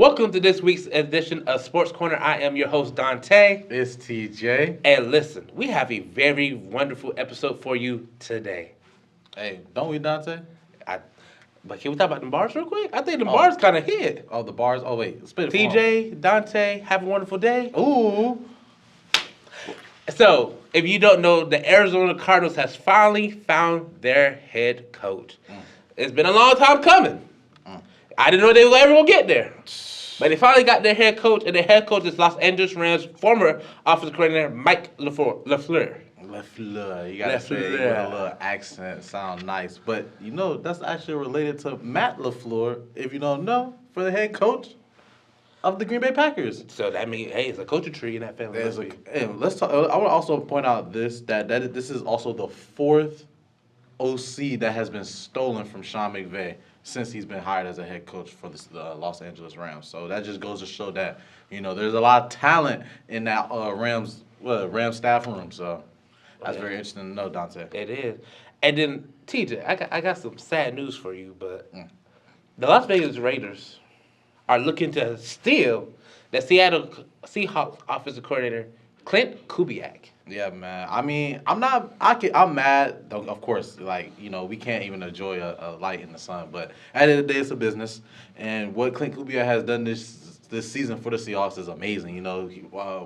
Welcome to this week's edition of Sports Corner. I am your host, Dante. It's TJ. And listen, we have a very wonderful episode for you today. Hey, don't we, Dante? But can we talk about the bars real quick? I think the bars kind of hit. Oh, the bars? Oh, wait. Spit it TJ, Dante, have a wonderful day. Ooh. So, if you don't know, the Arizona Cardinals has finally found their head coach. It's been a long time coming. I didn't know they were ever going to get there. But they finally got their head coach, and their head coach is Los Angeles Rams former offensive coordinator Mike LaFleur. LaFleur. You got to say it with a little accent. Sound nice. But, that's actually related to Matt LaFleur, if you don't know, for the head coach of the Green Bay Packers. So that means, hey, it's a culture tree in that family. Let's talk. I want to also point out this is also the fourth OC that has been stolen from Sean McVay since he's been hired as a head coach for the Los Angeles Rams. So that just goes to show that, there's a lot of talent in that Rams staff room. So that's very interesting to know, Dante. It is. And then, TJ, I got some sad news for you, but the Las Vegas Raiders are looking to steal the Seattle Seahawks offensive coordinator, Clint Kubiak. Yeah, man. I mean, I'm mad. Of course, we can't even enjoy a light in the sun. But at the end of the day, it's a business. And what Clint Kubiak has done this season for the Seahawks is amazing.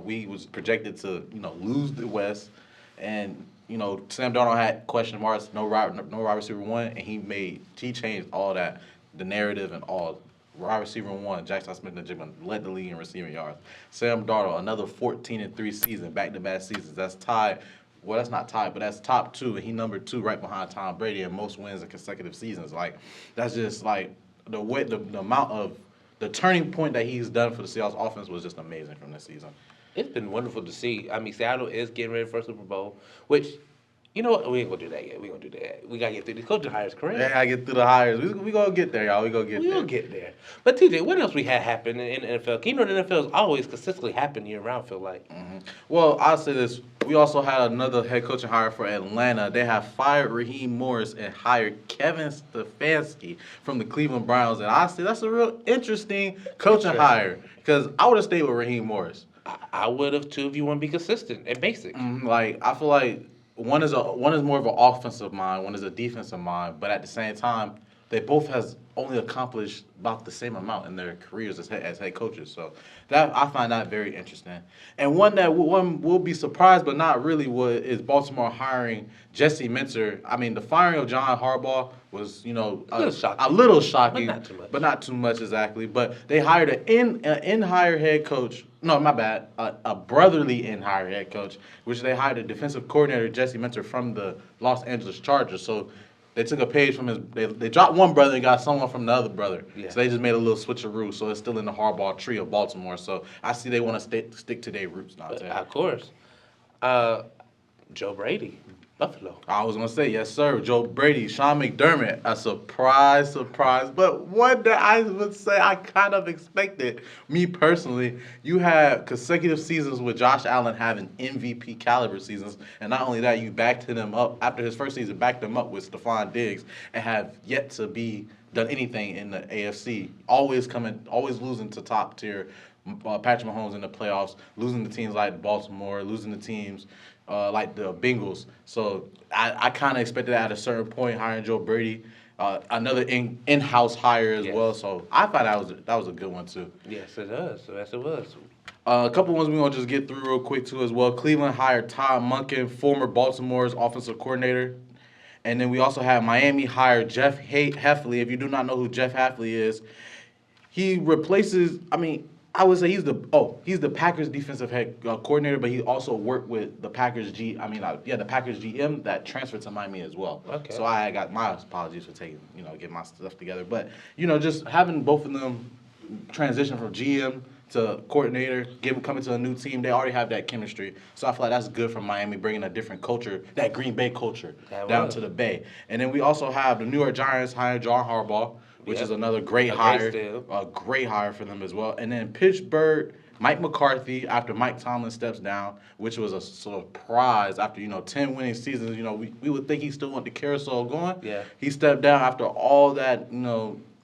We was projected to, lose the West. And, Sam Darnold had question marks, no wide receiver one. And he changed all that, the narrative and all. Wide receiver one, Jackson Smith-Njigba led the league in receiving yards. Sam Darnold, another 14-3 season, back-to-back seasons. That's tied. Well, that's not tied, but that's top two, and he number 2 right behind Tom Brady in most wins in consecutive seasons. That's just the way the amount of the turning point that he's done for the Seahawks offense was just amazing from this season. It's been wonderful to see. I mean, Seattle is getting ready for a Super Bowl, which. You know what? We ain't going to do that yet. We going to do that. We got to get through these coaching hires, correct? Yeah, I get through the hires. We going to get there, y'all. We going to get there. But, TJ, what else we had happen in the NFL? The NFL is always consistently happening year-round, feel like. Mm-hmm. Well, I'll say this. We also had another head coaching hire for Atlanta. They have fired Raheem Morris and hired Kevin Stefanski from the Cleveland Browns. And I say that's a real interesting coaching hire because I would have stayed with Raheem Morris. I would have, too, if you want to be consistent and basic. I feel like one is more of an offensive mind, one is a defensive mind, but at the same time, they both has only accomplished about the same amount in their careers as head coaches. So that I find that very interesting. And one will be surprised, but not really, is Baltimore hiring Jesse Minter. I mean, the firing of John Harbaugh was, a little shocking, but not too much exactly. But they hired an in-hire head coach. No, my bad. A brotherly in-hire head coach, which they hired a defensive coordinator, Jesse Minter, from the Los Angeles Chargers. So they took a page from his. They dropped one brother and got someone from the other brother. Yeah. So they just made a little switcheroo. So it's still in the Harbaugh tree of Baltimore. So I see they want to stick to their roots now. Of course. Joe Brady, Buffalo. I was going to say, yes, sir. Joe Brady, Sean McDermott, a surprise. But one that I would say I kind of expected, me personally, you had consecutive seasons with Josh Allen having MVP caliber seasons. And not only that, you backed him up, after his first season, backed him up with Stephon Diggs and have yet to be done anything in the AFC. Always losing to top tier Patrick Mahomes in the playoffs, losing to teams like Baltimore, losing to teams like the Bengals. So I kind of expected that at a certain point, hiring Joe Brady, another in-house hire as well. So I thought that was a good one too. Yes, it does. Yes, it was. A couple ones we're going to just get through real quick too as well. Cleveland hired Todd Monken, former Baltimore's offensive coordinator. And then we also have Miami hired Jeff Hafley. If you do not know who Jeff Hafley is, he replaces, I would say he's the Packers defensive head coordinator, but he also worked with the Packers the Packers GM that transferred to Miami as well. Okay. So I got my apologies for getting my stuff together. But, just having both of them transition from GM to coordinator, coming to a new team, they already have that chemistry. So I feel like that's good for Miami, bringing a different culture, that Green Bay culture, down to the Bay. And then we also have the New York Giants hiring John Harbaugh, which is another great hire. A great hire for them as well. And then Pittsburgh, Mike McCarthy, after Mike Tomlin steps down, which was a surprise after, 10 winning seasons. We would think he still want the carousel going. Yeah. He stepped down after all that,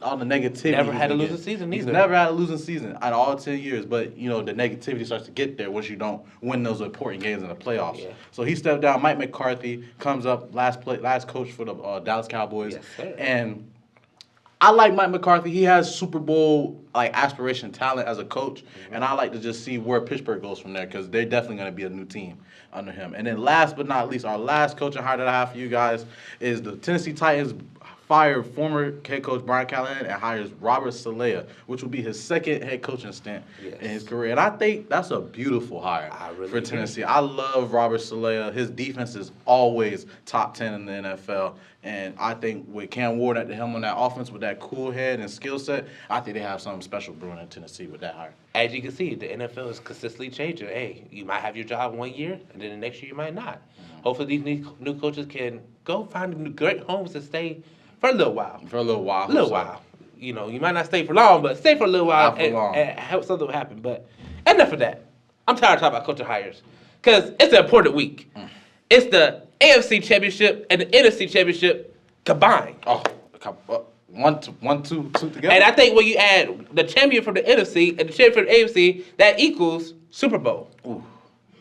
all the negativity. Never had a losing season He's either. never had a losing season at all 10 years. But, you know, the negativity starts to get there once you don't win those important games in the playoffs. Yeah. So he stepped down. Mike McCarthy comes up, last coach for the Dallas Cowboys. Yes, sir. And I like Mike McCarthy. He has Super Bowl aspiration talent as a coach, and I like to just see where Pittsburgh goes from there because they're definitely going to be a new team under him. And then last but not least, our last coaching hire that I have for you guys is the Tennessee Titans fired former head coach Brian Callahan and hires Robert Saleh, which will be his second head coaching stint in his career. And I think that's a beautiful hire for Tennessee. I love Robert Saleh. His defense is always top 10 in the NFL. And I think with Cam Ward at the helm on that offense with that cool head and skill set, I think they have something special brewing in Tennessee with that hire. As you can see, the NFL is consistently changing. Hey, you might have your job 1 year, and then the next year you might not. Hopefully these new coaches can go find great homes to stay for a little while. You know, you might not stay for long, but stay for a little while and help something happen. But enough of that. I'm tired of talking about coaching hires because it's an important week. It's the AFC Championship and the NFC Championship combined. Two together. And I think when you add the champion from the NFC and the champion from the AFC, that equals Super Bowl. Ooh,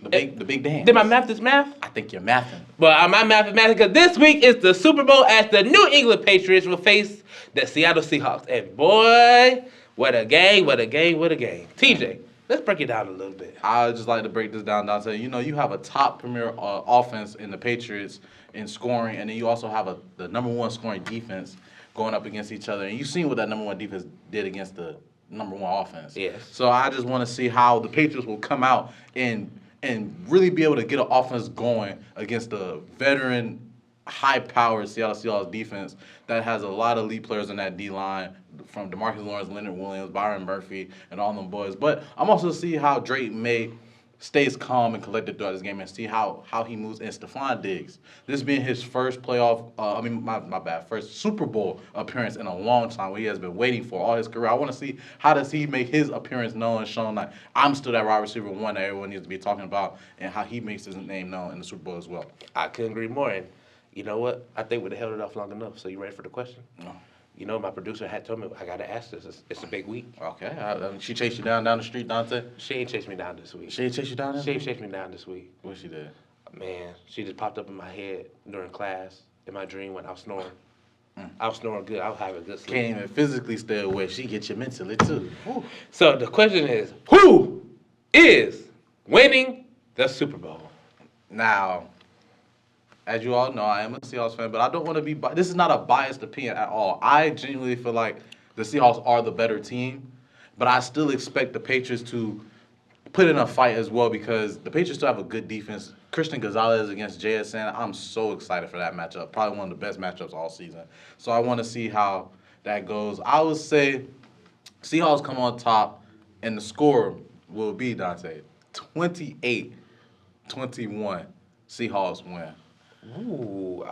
the big dance. Did my math this math? I think you're mathing. Well, my mathematics, because this week is the Super Bowl as the New England Patriots will face the Seattle Seahawks. And boy, what a game, what a game, what a game. TJ, let's break it down a little bit. I would just like to break this down, Dante. You know, you have a top premier offense in the Patriots in scoring, and then you also have the number one scoring defense going up against each other. And you've seen what that number one defense did against the number one offense. Yes. So I just want to see how the Patriots will come out and really be able to get an offense going against the veteran, high-powered Seattle Seahawks defense that has a lot of elite players in that D-line, from DeMarcus Lawrence, Leonard Williams, Byron Murphy, and all them boys. But I'm also see how Drake May stays calm and collected throughout this game and see how he moves. And Stephon Diggs, this being his first first Super Bowl appearance in a long time, where he has been waiting for all his career. I want to see how does he make his appearance known and shown like I'm still that wide receiver one that everyone needs to be talking about, and how he makes his name known in the Super Bowl as well. I couldn't agree more. And you know what? I think we'd have held it off long enough. So you ready for the question? No. You know, my producer had told me I got to ask this. It's a big week. Okay. She chased you down the street, Dante? She ain't chased me down this week. She ain't chased you down this She week? ain't chased me down this week. What she did? Man, she just popped up in my head during class, in my dream when I was snoring. I was snoring good. I was having a good sleep. Can't even physically stay away. She gets you mentally, too. Woo. So the question is, who is winning the Super Bowl? Now, as you all know, I am a Seahawks fan, but I don't want to be this is not a biased opinion at all. I genuinely feel like the Seahawks are the better team, but I still expect the Patriots to put in a fight as well because the Patriots still have a good defense. Christian Gonzalez against JSN, I'm so excited for that matchup. Probably one of the best matchups all season. So I want to see how that goes. I would say Seahawks come on top, and the score will be, Dante, 28-21. Seahawks win. Ooh,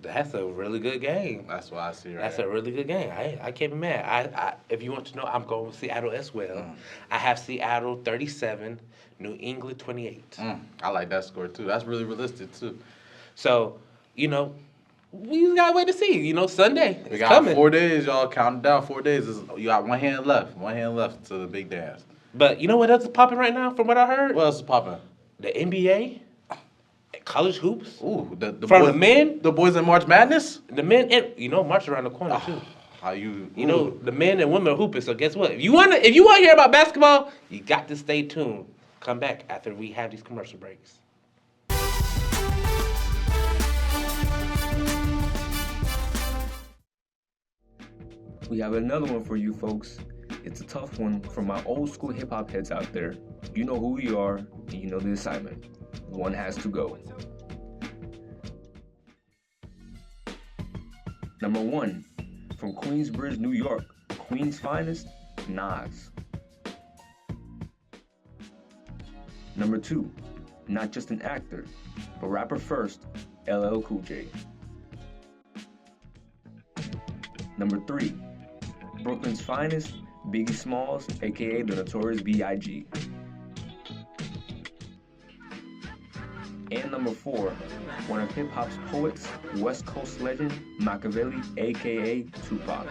that's a really good game. That's what I see right That's a really good game. I can't be mad. I if you want to know, I'm going with Seattle as well. I have Seattle 37, New England 28. I like that score, too. That's really realistic, too. So, you know, we just got to wait to see. You know, Sunday We is got coming. 4 days, y'all. Counting down 4 days. You got one hand left. One hand left to the big dance. But you know what else is popping right now from what I heard? What else is popping? The NBA, college hoops. Ooh, the From boys, the men, the boys in March Madness? the men, and you know, March around the corner too. How you know, the men and women are hooping. So guess what? If you want to hear about basketball, you got to stay tuned. Come back after we have these commercial breaks. We have another one for you folks. It's a tough one for my old school hip hop heads out there. You know who we are, and you know the assignment. One has to go. Number 1, from Queensbridge, New York, Queen's finest, Nas. Number 2, not just an actor, but rapper first, LL Cool J. Number 3, Brooklyn's finest, Biggie Smalls, aka the Notorious B.I.G. And number 4, one of hip-hop's poets, West Coast legend, Machiavelli, aka Tupac.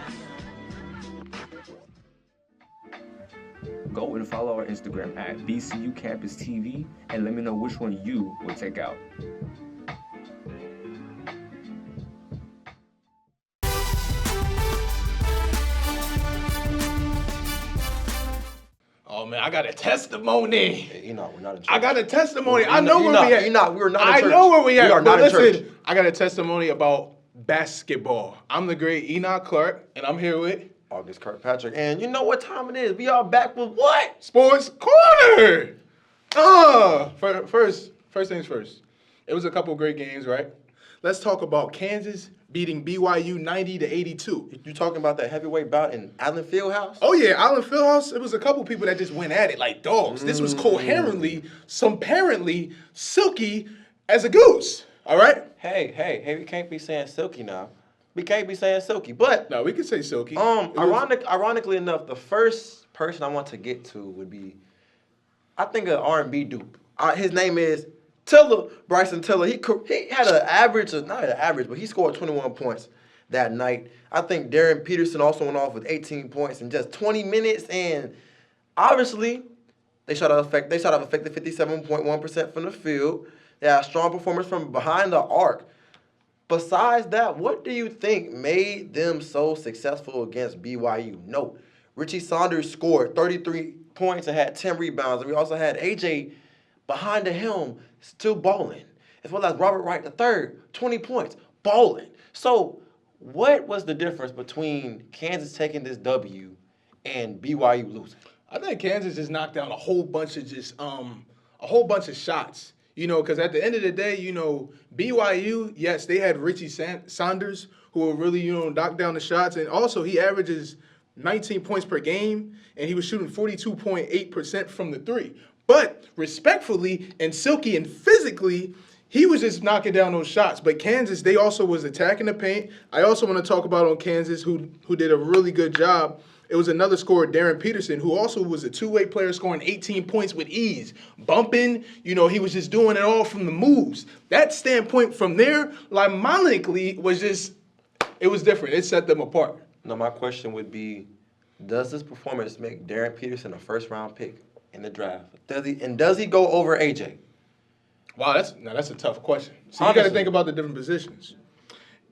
Go and follow our Instagram at VCU Campus TV and let me know which one you will take out. Oh man, I got a testimony. Hey, Enoch, we're not in church. I got a testimony. I Enoch, know where we at. Enoch, we're not in I church. know where we at. We are but not in listen, church. I got a testimony about basketball. I'm the great Enoch Clark, and I'm here with August Kirkpatrick. And you know what time it is? We are back with what? Sports Corner. First things first. It was a couple great games, right? Let's talk about Kansas beating BYU 90-82. You talking about that heavyweight bout in Allen Fieldhouse? Oh yeah, Allen Fieldhouse. It was a couple people that just went at it like dogs. This was coherently, apparently silky as a goose. All right. Hey, we can't be saying silky now. We can't be saying silky. But No, we could say silky. ironically enough, the first person I want to get to would be, I think, an R&B dude. His name is Tiller, Bryson Tiller. He had an average, not an average, but he scored 21 points that night. I think Darren Peterson also went off with 18 points in just 20 minutes, and obviously they shot off effective 57.1% from the field. They had a strong performance from behind the arc. Besides that, what do you think made them so successful against BYU? No, Richie Saunders scored 33 points and had 10 rebounds, and we also had AJ behind the helm still balling, as well as Robert Wright III, 20 points, balling. So what was the difference between Kansas taking this W and BYU losing? I think Kansas just knocked down a whole bunch of shots. You know, because at the end of the day, you know, BYU, yes, they had Richie Saunders, who will really, you know, knock down the shots. And also, he averages 19 points per game, and he was shooting 42.8% from the three. But respectfully and silky and physically, he was just knocking down those shots. But Kansas, they also was attacking the paint. I also want to talk about on Kansas, who did a really good job. It was another scorer, Darren Peterson, who also was a two-way player scoring 18 points with ease. Bumping, you know, he was just doing it all from the moves. That standpoint from there, lymonically, was just, it was different. It set them apart. Now, my question would be, does this performance make Darren Peterson a first-round pick in the draft? Does he go over AJ? Wow, that's a tough question. So you got Honestly. to think about the different positions.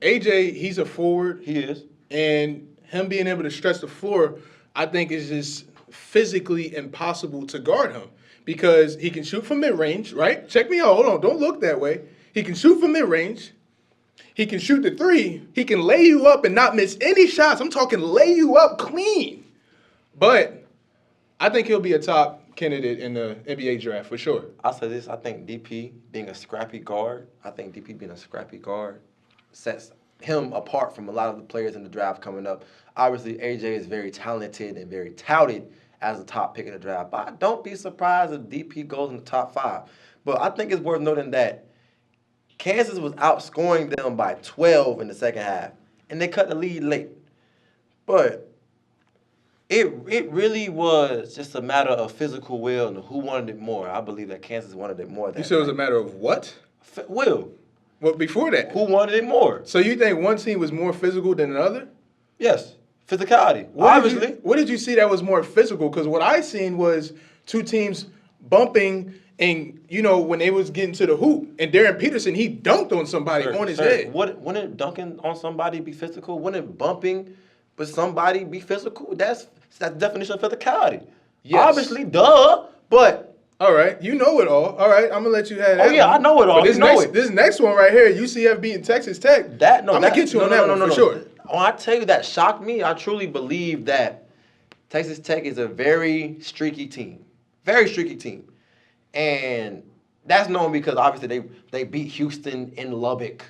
AJ, he's a forward. He is. And him being able to stretch the floor, I think is just physically impossible to guard him because he can shoot from mid-range, right? Check me out. Hold on. Don't look that way. He can shoot from mid-range. He can shoot the three. He can lay you up and not miss any shots. I'm talking lay you up clean. But I think he'll be a top candidate in the NBA draft for sure. I'll say this. I think DP being a scrappy guard, sets him apart from a lot of the players in the draft coming up. Obviously, AJ is very talented and very touted as a top pick in the draft. But don't be surprised if DP goes in the top 5. But I think it's worth noting that Kansas was outscoring them by 12 in the second half, and they cut the lead late. But it really was just a matter of physical will and who wanted it more. I believe that Kansas wanted it more. You said it was a matter of what? Will. Well, before that. Who wanted it more? So you think one team was more physical than another? Yes. Physicality. Obviously. What did you see that was more physical? Because what I seen was two teams bumping and, you know, when they was getting to the hoop. And Darren Peterson, he dunked on somebody on his head. Wouldn't dunking on somebody be physical? Wouldn't bumping with somebody be physical? That's the definition of physicality. Yes. Obviously, duh. But all right, you know it all. All right, I'm gonna let you have that. Oh yeah, one. I know it all. But this next one right here, UCF beating Texas Tech. I'm gonna get you on that one for sure. When I tell you that shocked me, I truly believe that Texas Tech is a very streaky team. Very streaky team. And that's known because obviously they beat Houston in Lubbock.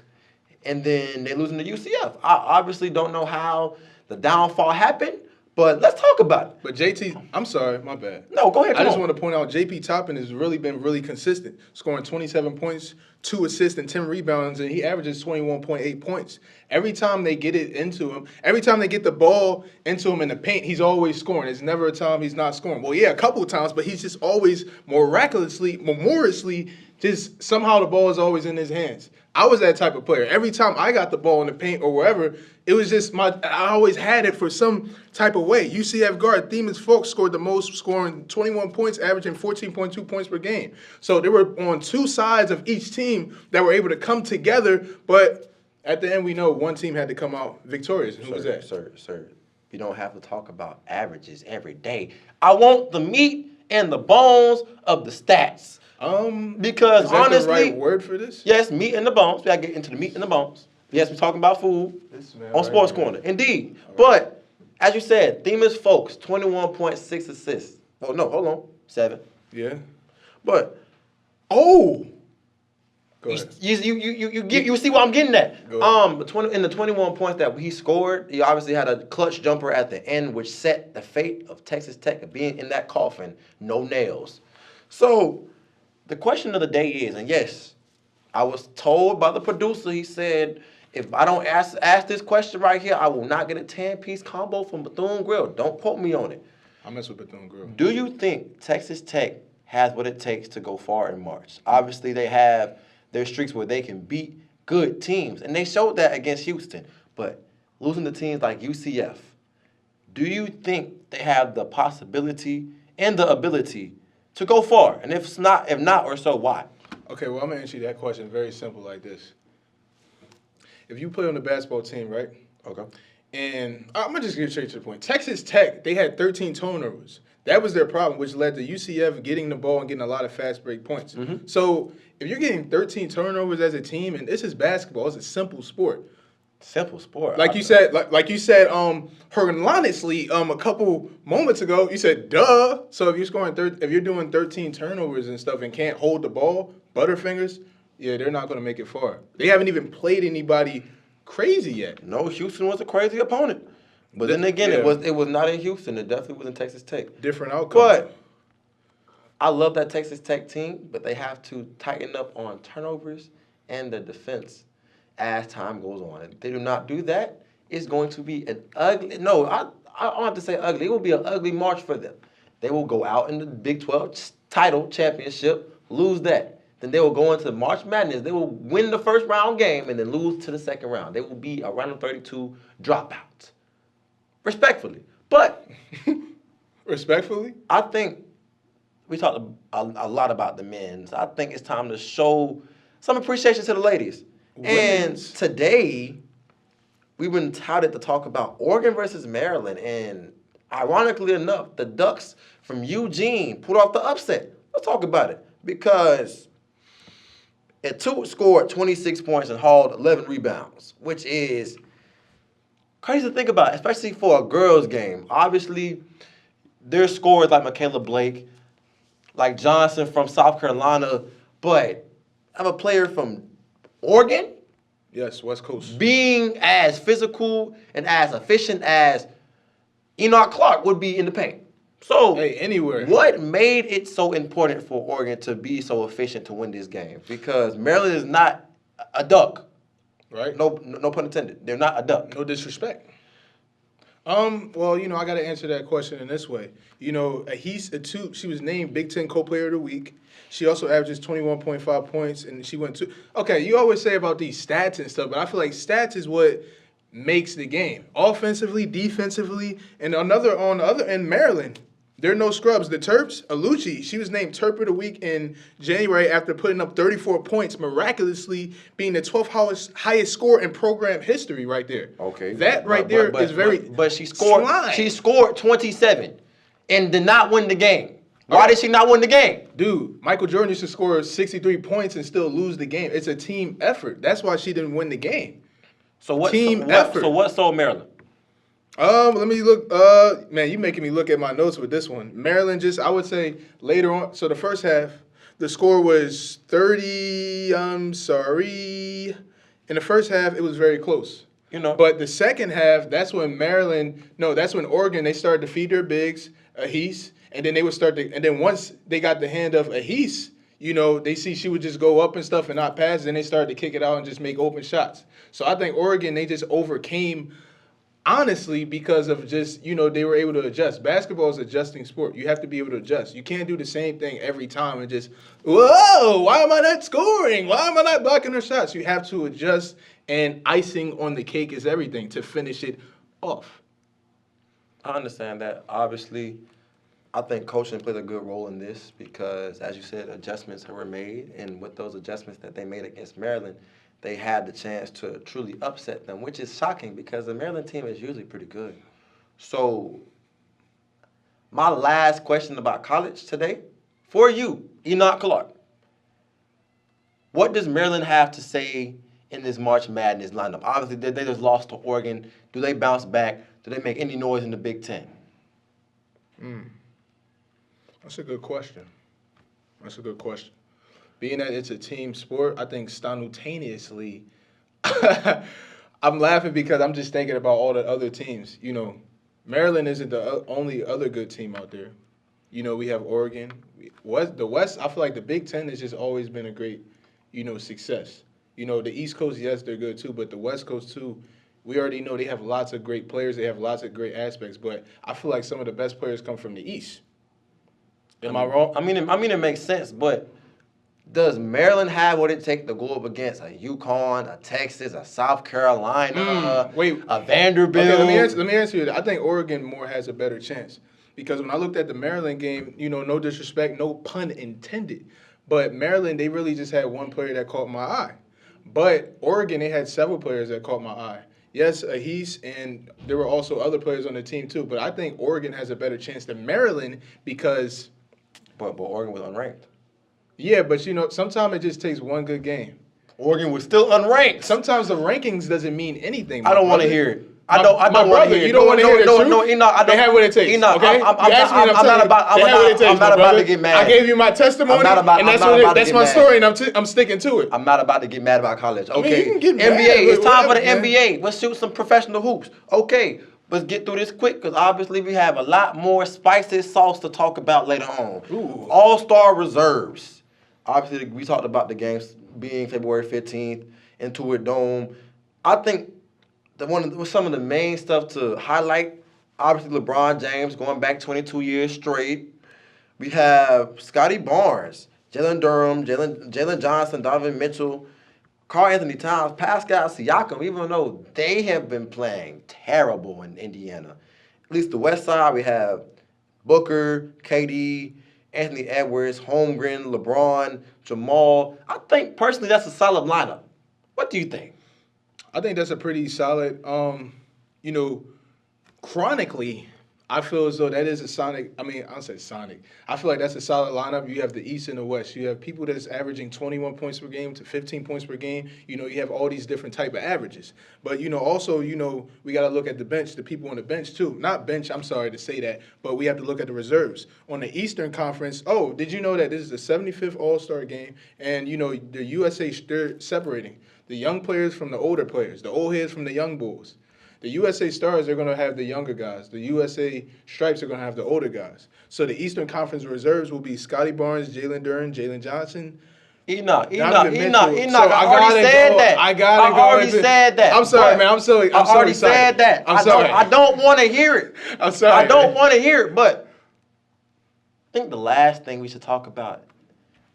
And then they losing to UCF. I obviously don't know how the downfall happened, but let's talk about it. But JT, I'm sorry, my bad. No, go ahead. I just want to point out JP Toppin has really been really consistent, scoring 27 points, 2 assists, and 10 rebounds, and he averages 21.8 points. Every time they get it into him, every time they get the ball into him in the paint, he's always scoring. There's never a time he's not scoring. Well, yeah, a couple of times, but he's just always memoriously just somehow the ball is always in his hands. I was that type of player. Every time I got the ball in the paint or wherever, it was just I always had it for some type of way. UCF guard Themis Folks scored the most, scoring 21 points, averaging 14.2 points per game. So they were on two sides of each team that were able to come together, but at the end we know one team had to come out victorious. Who was that? Sir, you don't have to talk about averages every day. I want the meat and the bones of the stats. Because is that honestly, the right word for this? yes, meat and the bones. We gotta get into the meat and the bones. Yes, we're talking about food on Sports Corner. Indeed. But as you said, Themis Folks, 21.6 assists. Oh no, hold on. 7. Yeah. But Oh. Go you, ahead. you see what I'm getting at. In the 21 points that he scored, he obviously had a clutch jumper at the end, which set the fate of Texas Tech being in that coffin, no nails. So the question of the day is, and yes, I was told by the producer, he said, if I don't ask this question right here, I will not get a 10-piece combo from Bethune-Grill. Don't quote me on it. I mess with Bethune-Grill. Do you think Texas Tech has what it takes to go far in March? Obviously, they have their streaks where they can beat good teams, and they showed that against Houston. But losing to teams like UCF, do you think they have the possibility and the ability to go far? And if not, or so, why? Okay, well, I'm going to answer you that question very simple like this. If you play on the basketball team, right? Okay. And I'm going to just get straight to the point. Texas Tech, they had 13 turnovers. That was their problem, which led to UCF getting the ball and getting a lot of fast break points. Mm-hmm. So if you're getting 13 turnovers as a team, and this is basketball, it's a simple sport. Simple sport. Like you said, honestly, a couple moments ago, you said, duh. So if you're scoring, if you're doing 13 turnovers and stuff and can't hold the ball, Butterfingers, yeah, they're not going to make it far. They haven't even played anybody crazy yet. No, Houston was a crazy opponent. But then again, yeah. it was not in Houston. It definitely was in Texas Tech. Different outcome. But I love that Texas Tech team, but they have to tighten up on turnovers and the defense as time goes on. If they do not do that, it's going to be an ugly – no, I don't have to say ugly. It will be an ugly March for them. They will go out in the Big 12 title championship, lose that. Then they will go into March Madness. They will win the first round game and then lose to the second round. They will be a round of 32 dropout. Respectfully. But Respectfully? I think we talked a lot about the men's. I think it's time to show some appreciation to the ladies. Women's. And today, we've been touted to talk about Oregon versus Maryland. And ironically enough, the Ducks from Eugene pulled off the upset. Let's talk about it. Because it scored 26 points and hauled 11 rebounds, which is crazy to think about, especially for a girls' game. Obviously, there's scores like Michaela Blake, like Johnson from South Carolina, but I'm a player from Oregon. Yes, West Coast. Being as physical and as efficient as Enoch Clark would be in the paint. So, hey, anywhere. What made it so important for Oregon to be so efficient to win this game? Because Maryland is not a duck. Right? No pun intended. They're not a duck. No disrespect. Well, I got to answer that question in this way. She was named Big Ten Co-Player of the Week. She also averages 21.5 points, and she went to. Okay, you always say about these stats and stuff, but I feel like stats is what makes the game. Offensively, defensively, and on the other end, Maryland. They're no scrubs. The Terps, Alucci, she was named Terp of the Week in January after putting up 34 points, miraculously being the 12th highest score in program history right there. Okay. That right there is very But she scored slime. She scored 27 and did not win the game. Why did she not win the game? Dude, Michael Jordan used to score 63 points and still lose the game. It's a team effort. That's why she didn't win the game. So what effort. So what sold Maryland? Let me look. Man, you making me look at my notes with this one. Maryland I would say later on. So the first half, the score was 30. I'm sorry. In the first half, it was very close. But the second half, that's when Oregon, they started to feed their bigs, Ahis, and then they would and then once they got the hand of Ahis, they see she would just go up and stuff and not pass, and they started to kick it out and just make open shots. So I think Oregon, they just overcame Honestly, because of just, they were able to adjust. Basketball is an adjusting sport. You have to be able to adjust. You can't do the same thing every time and just, whoa, why am I not scoring? Why am I not blocking their shots? You have to adjust, and icing on the cake is everything to finish it off. I understand that. Obviously, I think coaching played a good role in this because, as you said, adjustments were made. And with those adjustments that they made against Maryland, they had the chance to truly upset them, which is shocking because the Maryland team is usually pretty good. So, my last question about college today for you, Enoch Clark. What does Maryland have to say in this March Madness lineup? Obviously, they just lost to Oregon. Do they bounce back? Do they make any noise in the Big Ten? That's a good question. Being that it's a team sport, I think simultaneously, I'm laughing because I'm just thinking about all the other teams. Maryland isn't the only other good team out there. We have Oregon. The West, I feel like the Big Ten has just always been a great, success. The East Coast, yes, they're good too, but the West Coast too, we already know they have lots of great players. They have lots of great aspects, but I feel like some of the best players come from the East. Am I wrong? I mean, it makes sense, but does Maryland have what it takes to go up against a UConn, a Texas, a South Carolina, a Vanderbilt? Okay, let me answer you that. I think Oregon more has a better chance because when I looked at the Maryland game, no disrespect, no pun intended, but Maryland, they really just had one player that caught my eye. But Oregon, they had several players that caught my eye. Yes, Ahis, and there were also other players on the team too. But I think Oregon has a better chance than Maryland because. But Oregon was unranked. Yeah, but sometimes it just takes one good game. Oregon was still unranked. Sometimes the rankings doesn't mean anything. I don't want to hear it. I don't want to hear it. You don't want to hear the truth? No, Enoch, I don't. They have what it takes. Enoch, okay? I'm not about to get mad. I gave you my testimony, and that's my story, and I'm sticking to it. I'm not about to get mad about college. Okay, I mean, you can get mad, NBA. It's time for the man. NBA. Let's shoot some professional hoops. Okay. Let's get through this quick because obviously we have a lot more spicy sauce to talk about later on. Ooh. All-Star reserves. Obviously, we talked about the games being February 15th, Intuit Dome. I think some of the main stuff to highlight, obviously LeBron James going back 22 years straight. We have Scotty Barnes, Jalen Durham, Jalen Johnson, Donovan Mitchell, Karl Anthony Towns, Pascal Siakam, even though they have been playing terrible in Indiana. At least the West Side, we have Booker, KD, Anthony Edwards, Holmgren, LeBron, Jamal. I think, personally, that's a solid lineup. What do you think? I think that's a pretty solid, chronically, I feel as though that is a Sonic. I mean, I'll say Sonic. I feel like that's a solid lineup. You have the East and the West. You have people that's averaging 21 points per game to 15 points per game. You have all these different type of averages. But, also, we got to look at the bench, the people on the bench, too. Not bench, I'm sorry to say that, but we have to look at the reserves. On the Eastern Conference, did you know that this is the 75th All-Star game? And, the USA, they're separating the young players from the older players, the old heads from the young bulls. The USA Stars are going to have the younger guys. The USA Stripes are going to have the older guys. So the Eastern Conference reserves will be Scotty Barnes, Jalen Durham, Jalen Johnson. Enoch, So I already said that. I already said that. I'm sorry, man. I'm so excited. I already said that. I'm sorry. I don't want to hear it. I'm sorry. I don't want to hear it, but I think the last thing we should talk about,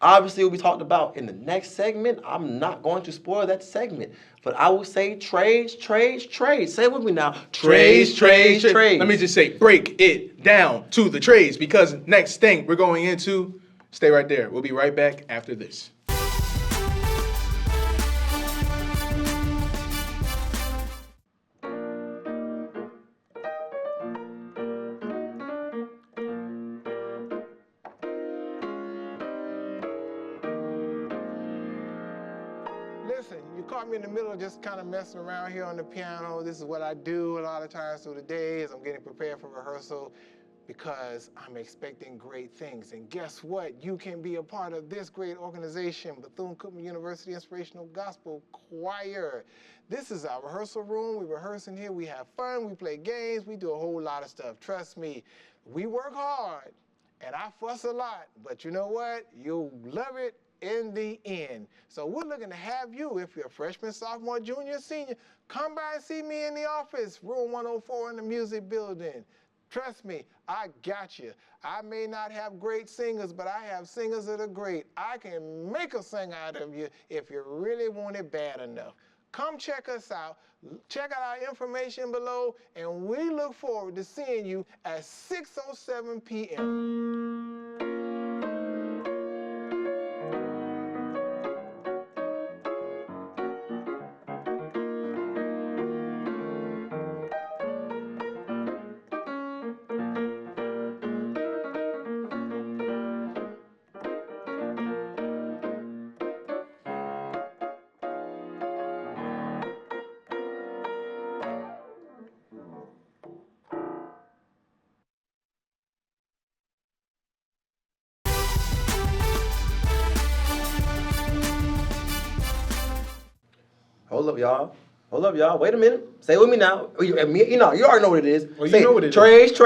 obviously will be talked about in the next segment. I'm not going to spoil that segment, but I will say trades. Say it with me now. Trades. Let me just say, break it down to the trades because next thing we're going into, stay right there. We'll be right back after this. Listen, you caught me in the middle of just kind of messing around here on the piano. This is what I do a lot of times through the days. I'm getting prepared for rehearsal because I'm expecting great things. And guess what? You can be a part of this great organization, Bethune-Cookman University Inspirational Gospel Choir. This is our rehearsal room. We rehearse in here. We have fun. We play games. We do a whole lot of stuff. Trust me, we work hard, and I fuss a lot. But you know what? You'll love it in the end. So we're looking to have you, if you're a freshman, sophomore, junior, senior, come by and see me in the office, room 104 in the music building. Trust me, I got you. I may not have great singers, but I have singers that are great. I can make a singer out of you if you really want it bad enough. Come check us out. Check out our information below, and we look forward to seeing you at 6:07 p.m. Hold up, y'all. Hold up, y'all. Wait a minute. Say it with me now. You already know what it is. Well, you Say know what it is. Trades.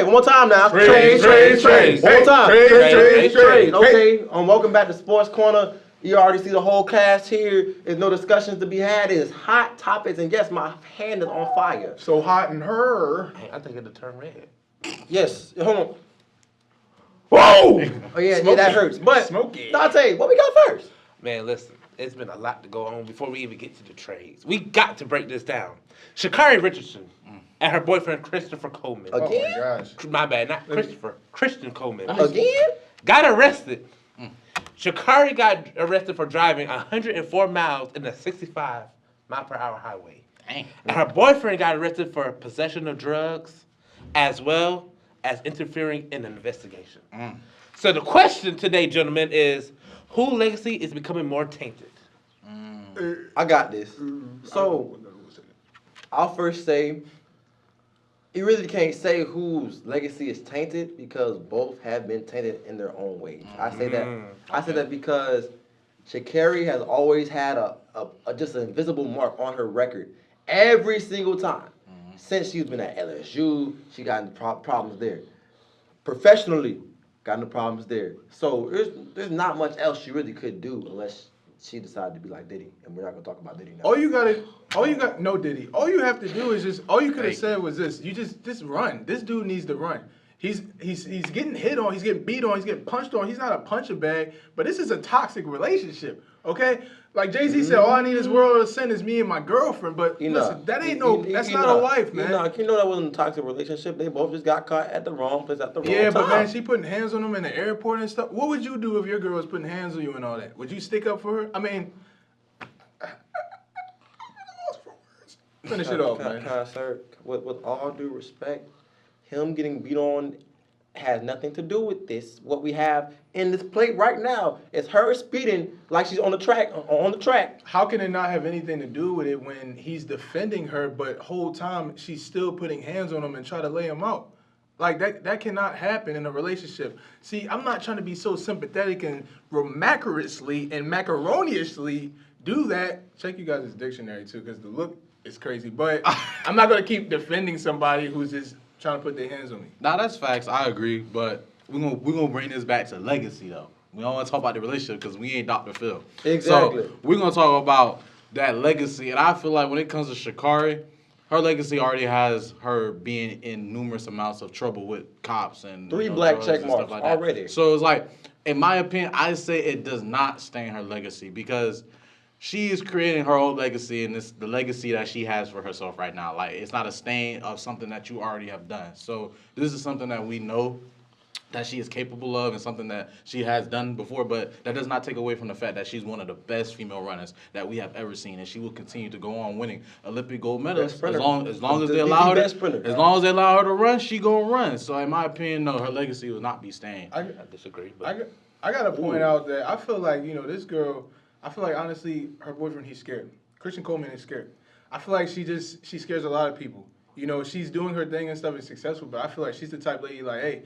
One more time now. Trades. One more time. Trades. Okay. Welcome back to Sports Corner. You already see the whole cast here. There's no discussions to be had. It's hot topics, and yes, my hand is on fire. So hot in her. Hey, I think it'll turn red. Yes. Hold on. Whoa! Oh yeah, that hurts. But Smoky. Dante, what we got first? Man, listen, it's been a lot to go on before we even get to the trades. We got to break this down. Sha'Carri Richardson and her boyfriend Christopher Coleman. Again? Oh my gosh. My bad, not Christopher. Christian Coleman. Again? Got arrested. Sha'Carri got arrested for driving 104 miles in a 65 mile per hour highway. Dang. And her boyfriend got arrested for possession of drugs as well as interfering in an investigation. So the question today, gentlemen, is whose legacy is becoming more tainted? I got this. So, I'll first say, you really can't say whose legacy is tainted because both have been tainted in their own ways. I say that because Sha'Carri has always had a just an invisible mark on her record every single time. Since she's been at LSU, she got into problems there. Professionally, got into problems there. So there's not much else she really could do unless she decided to be like Diddy, and we're not gonna talk about Diddy now. No Diddy. All you have to do is all you could have said was this. You just run. This dude needs to run. He's getting hit on, he's getting beat on, he's getting punched on. He's not a puncher bag, but this is a toxic relationship, okay? Like Jay-Z said, all I need in this world of sin is me and my girlfriend, but listen, that ain't that's not a wife, man. You know that wasn't a toxic relationship. They both just got caught at the wrong place at the wrong time. Yeah, but man, she putting hands on him in the airport and stuff. What would you do if your girl was putting hands on you and all that? Would you stick up for her? I mean, finish it off, man. Sir, with all due respect, him getting beat on has nothing to do with this. What we have in this plate right now is her speeding like she's on the track. How can it not have anything to do with it when he's defending her, but whole time she's still putting hands on him and try to lay him out? Like that cannot happen in a relationship. See, I'm not trying to be so sympathetic and macarooniously do that. Check you guys' dictionary too, because the look is crazy. But I'm not gonna keep defending somebody who's just trying to put their hands on me. Nah, that's facts. I agree, but we're gonna bring this back to legacy though. We don't want to talk about the relationship because we ain't Dr. Phil. Exactly. So we're gonna talk about that legacy, and I feel like when it comes to Sha'Carri, her legacy already has her being in numerous amounts of trouble with cops and 3 black drugs check and stuff marks like that. already. So it's like, in my opinion, I say it does not stain her legacy because she is creating her own legacy, and it's the legacy that she has for herself right now. Like, it's not a stain of something that you already have done. So this is something that we know that she is capable of and something that she has done before, but that does not take away from the fact that she's one of the best female runners that we have ever seen, and she will continue to go on winning Olympic gold medals as long as they allow her to run. She gonna run. So in my opinion, no, her legacy will not be stained. I disagree. But I gotta point out that I feel like this girl. I feel like honestly, her boyfriend, he's scared. Christian Coleman is scared. I feel like she scares a lot of people. She's doing her thing and stuff and successful, but I feel like she's the type of lady like, hey,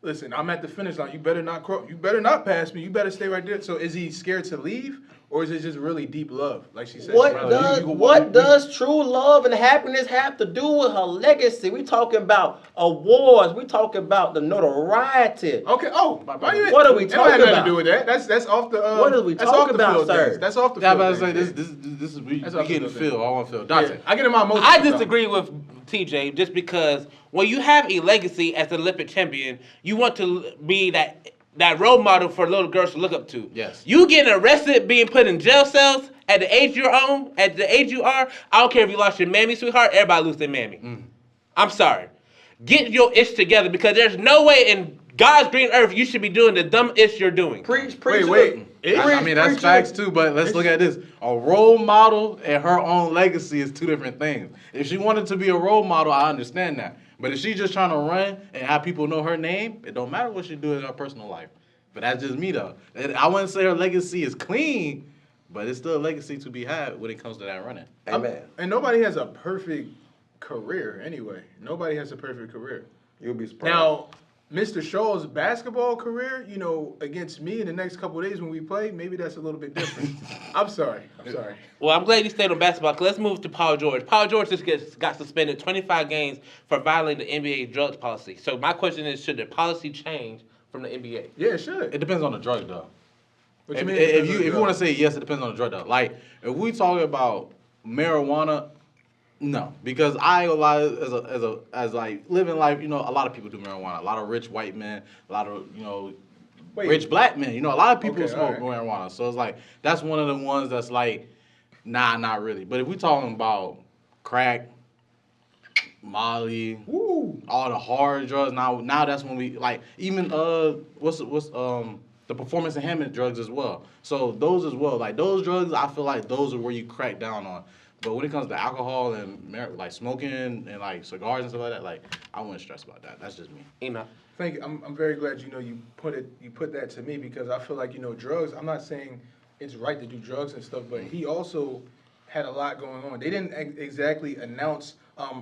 listen, I'm at the finish line. You better not pass me. You better stay right there. So is he scared to leave, or is it just really deep love, like she said? What she does you- what does true love and happiness have to do with her legacy? We talking about awards. We talking about the notoriety. Okay. Oh, why you? What are we It don't have talking nothing about? to do with that. That's off the. What are we that's talking off the about, field sir? things. That's off the Yeah, field. but I was saying things, this is we That's off getting the the field feel. I want to feel. yeah. Dante. I get in my emotions. I about it. disagree with TJ just because when you have a legacy as an Olympic champion, you want to be that role model for little girls to look up to. Yes. You getting arrested, being put in jail cells at the age you're on, at the age you are. I don't care if you lost your mammy, sweetheart. Everybody lose their mammy. I'm sorry. Get your ish together because there's no way in God's green earth you should be doing the dumb ish you're doing. Preach. Wait. I mean, that's facts too, but let's look at this. A role model and her own legacy is two different things. If she wanted to be a role model, I understand that. But if she's just trying to run and have people know her name, it don't matter what she do in her personal life. But that's just me, though. I wouldn't say her legacy is clean, but it's still a legacy to be had when it comes to that running. Amen. And nobody has a perfect career anyway. Nobody has a perfect career. You'll be surprised. Now, Mr. Shaw's basketball career, against me in the next couple of days when we play, maybe that's a little bit different. I'm sorry. Well, I'm glad you stayed on basketball. Let's move to Paul George. Paul George just got suspended 25 games for violating the NBA drugs policy. So my question is, should the policy change from the NBA? Yeah, it should. It depends on the drug, though. What you mean? If you want to say yes, it depends on the drug, though. Like, if we talking about marijuana, no, because I ain't gonna lie, as like living life, a lot of people do marijuana. A lot of rich white men, a lot of rich black men. A lot of people Okay, smoke alright. marijuana. So it's like that's one of the ones that's like, nah, not really. But if we talking about crack, Molly, all the hard drugs, now that's when we like even what's the performance enhancement drugs as well. So those as well, like those drugs, I feel like those are where you crack down on. But when it comes to alcohol and like smoking and like cigars and stuff like that, like I wouldn't stress about that. That's just me. Enough. Thank you. I'm very glad you put that to me because I feel like drugs. I'm not saying it's right to do drugs and stuff, but he also had a lot going on. They didn't exactly announce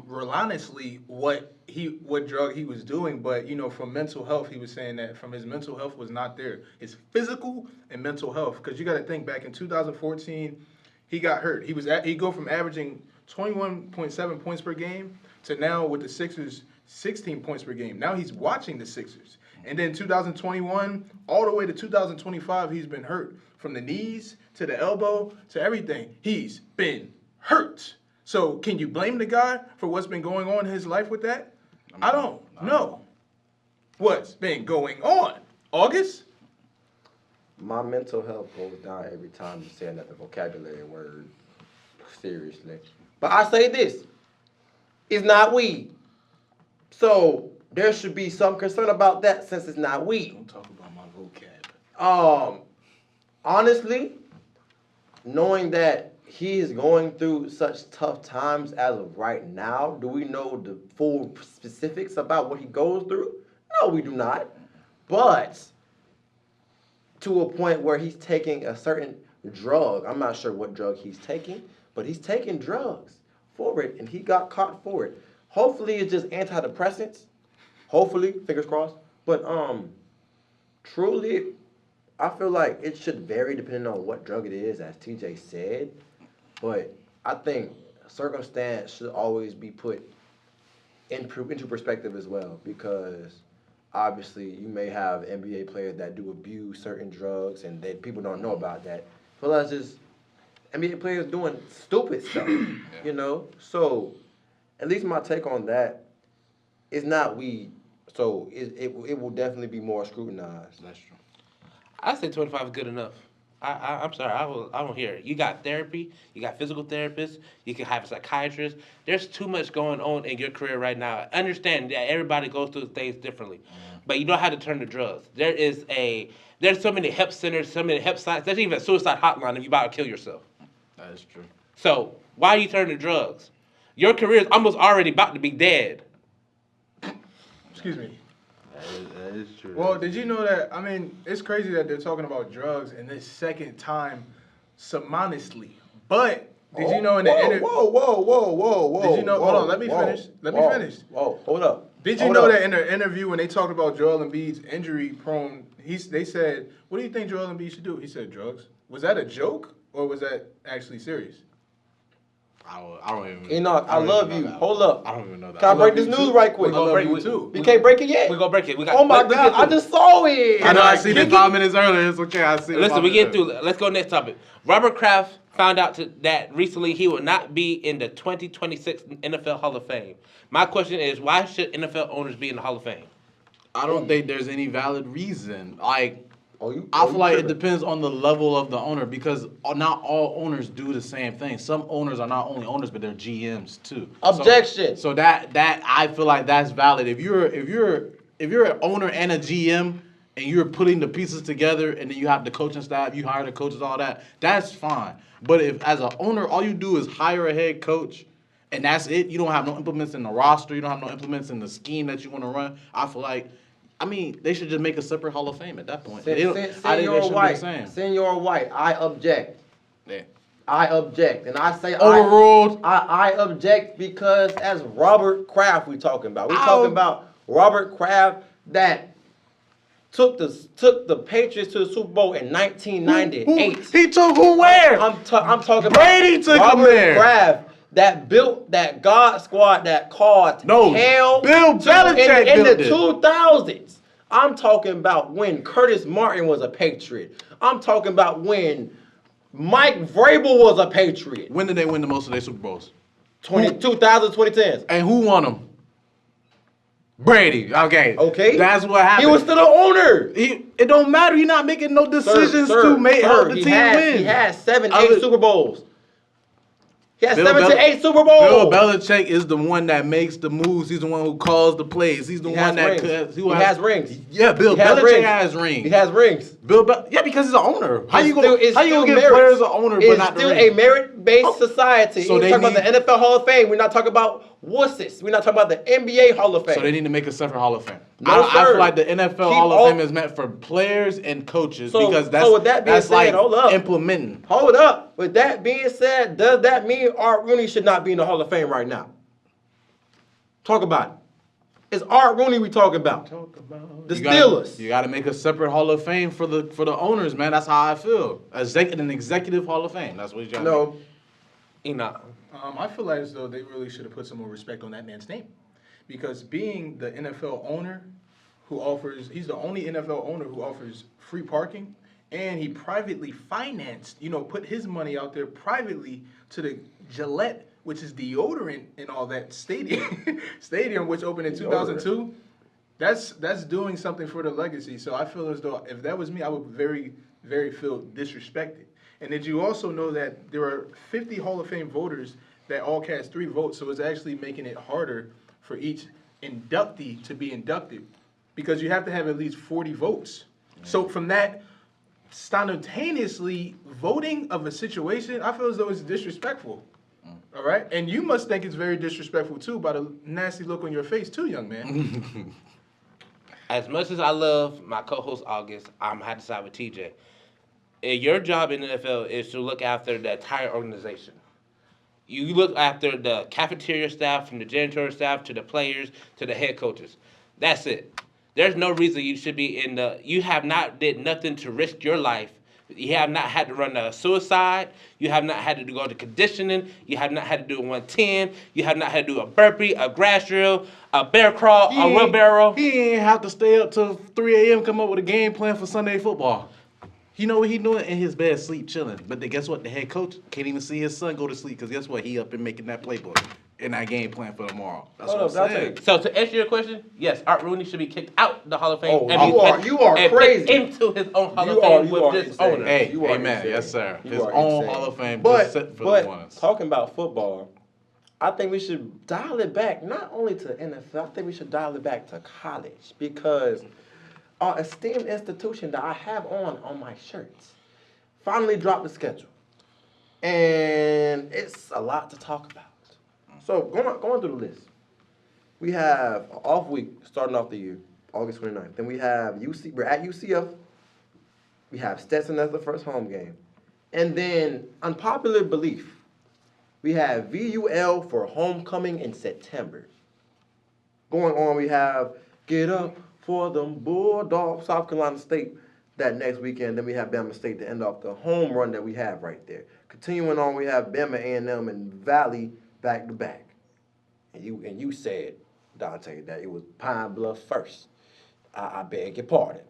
relentlessly what drug he was doing, but from mental health, he was saying that from his mental health was not there. His physical and mental health, because you got to think back in 2014, he got hurt. He go from averaging 21.7 points per game to now with the Sixers 16 points per game. Now he's watching the Sixers. And then 2021 all the way to 2025, he's been hurt from the knees to the elbow to everything. He's been hurt. So can you blame the guy for what's been going on in his life with that? I don't know. What's been going on? August? My mental health goes down every time you say another vocabulary word. Seriously. But I say this. It's not weed. So there should be some concern about that since it's not weed. Don't talk about my vocab. Honestly, knowing that he is going through such tough times as of right now, do we know the full specifics about what he goes through? No, we do not. But to a point where he's taking a certain drug, I'm not sure what drug he's taking, but he's taking drugs for it, and he got caught for it. Hopefully, it's just antidepressants. Hopefully, fingers crossed. But truly, I feel like it should vary depending on what drug it is, as TJ said. But I think circumstance should always be put into perspective as well, because obviously you may have NBA players that do abuse certain drugs and that people don't know about that. So that's just NBA players doing stupid stuff, So at least my take on that is not weed. So it will definitely be more scrutinized. That's true. I say 25 is good enough. I'm sorry, I don't hear it. You got therapy, you got physical therapists, you can have a psychiatrist. There's too much going on in your career right now. Understand that everybody goes through things differently, but you don't have to turn to drugs. There's so many help centers, so many help sites. There's even a suicide hotline if you're about to kill yourself. That is true. So why are you turning to drugs? Your career is almost already about to be dead. Excuse me. That is true. Well, did you know that? I mean, it's crazy that they're talking about drugs in this second time simultaneously. But did you know in the interview? Whoa. Did you know? Hold on, let me finish. Whoa, hold up. Did you know that in the interview when they talked about Joel Embiid's injury prone, they said, "What do you think Joel Embiid should do?" He said, "Drugs." Was that a joke or was that actually serious? I don't even. Enoch, I don't love even you. know that. Hold up. I don't even know that. Can I break love this you news too. right quick? I love break you it. too. We can't break it yet? We're gonna break it. Oh my God, I just saw it. I know I Alright, seen kick it it. 5 minutes earlier. It's okay. I see it. Listen, 5 we get minutes through. Let's go next topic. Robert Kraft found out that recently he will not be in the 2026 NFL Hall of Fame. My question is, why should NFL owners be in the Hall of Fame? I don't think there's any valid reason. Like, Oh, you, I feel like it tripping. depends on the level of the owner because not all owners do the same thing. Some owners are not only owners, but they're GMs too. Objection. So that I feel like that's valid. If you're an owner and a GM and you're putting the pieces together and then you have the coaching staff, you hire the coaches, all that, that's fine. But if as an owner, all you do is hire a head coach and that's it, you don't have no implements in the roster, you don't have no implements in the scheme that you want to run, I feel like, they should just make a separate Hall of Fame at that point. I think they Senor should be White, the same. Senor White, I object. Yeah. I object. And I say Overruled. I object because as Robert Kraft we talking about. We Ow. talking about Robert Kraft that took the Patriots to the Super Bowl in 1998. He took who where? I'm talking Brady about took him Robert there. Kraft that built that God squad that caused No, hell Bill to- Belichick in built the it. 2000s. I'm talking about when Curtis Martin was a Patriot. I'm talking about when Mike Vrabel was a Patriot. When did they win the most of their Super Bowls? 2000, 2010s. And who won them? Brady. Okay. Okay. That's what happened. He was still the owner. It don't matter. You're not making no decisions to help the team win. He had 7, Other- 8 Super Bowls. He had Bill 7 to Bel- 8 Super Bill Bowls. Belichick is the one that makes the moves. He's the one who calls the plays. He's the He one has that rings. who He has rings. Yeah, Bill He has Belichick rings. has rings. He has rings. Yeah, because he's an owner. How you It's gonna still give merits. players an owner but It's not the still rings? a merit-based Oh, society. so We're they talking about need- the NFL Hall of Fame. We're not talking about wusses. We're not talking about the NBA Hall of Fame. So they need to make a separate Hall of Fame. No, I sir. feel like the NFL Keep Hall of all- Fame is meant for players and coaches So- because so with that being that's said, like hold up. implementing. Hold up. With that being said, does that mean Art Rooney should not be in the Hall of Fame right now? Talk about it. It's Art Rooney we talking about. The Steelers. You got to make a separate Hall of Fame for the owners, man. That's how I feel. An executive Hall of Fame. That's what you got. No. Enoch. I feel like as though they really should have put some more respect on that man's name. Because being the NFL owner he's the only NFL owner who offers free parking, and he privately financed, put his money out there privately to the Gillette, which is deodorant and all that stadium, which opened in 2002. That's doing something for the legacy. So I feel as though if that was me, I would very, very feel disrespected. And did you also know that there are 50 Hall of Fame voters that all cast 3 votes, so it's actually making it harder for each inductee to be inducted because you have to have at least 40 votes. So from that simultaneously voting of a situation, I feel as though it's disrespectful. All right? And you must think it's very disrespectful too by the nasty look on your face too, young man. As much as I love my co-host August, I'm had to side with TJ. Your job in the NFL is to look after the entire organization. You look after the cafeteria staff, from the janitorial staff to the players to the head coaches. That's it. There's no reason you should be in the. You have not did nothing to risk your life. You have not had to run a suicide. You have not had to go to conditioning. You have not had to do a 110. You have not had to do a burpee, a grass drill, a bear crawl, a wheelbarrow. He ain't have to stay up till 3 a.m. come up with a game plan for Sunday football. You know what he doing? In his bed, sleep, chilling. But guess what? The head coach can't even see his son go to sleep because guess what? He up and making that playbook and that game plan for tomorrow. That's what I'm saying. So to answer your question, yes, Art Rooney should be kicked out the Hall of Fame. Oh, and you are and put crazy. into his own Hall You of are- Fame you with are this insane. owner. Hey, You are amen. insane. Yes, sir. You His are own insane. Hall of Fame But just set for the ones. talking about football, I think we should dial it back not only to NFL. I think we should dial it back to college because our esteemed institution that I have on my shirts finally dropped the schedule, and it's a lot to talk about. So going through the list, we have an off week starting off the year, August 29th. Then we have we're at UCF. We have Stetson as the first home game. And then, unpopular belief, we have VUL for homecoming in September. Going on, we have Get Up for them Bulldogs, South Carolina State, that next weekend. Then we have Bama State to end off the home run that we have right there. Continuing on, we have Bama A&M and Valley back to back. And you said, Dante, that it was Pine Bluff first. I beg your pardon.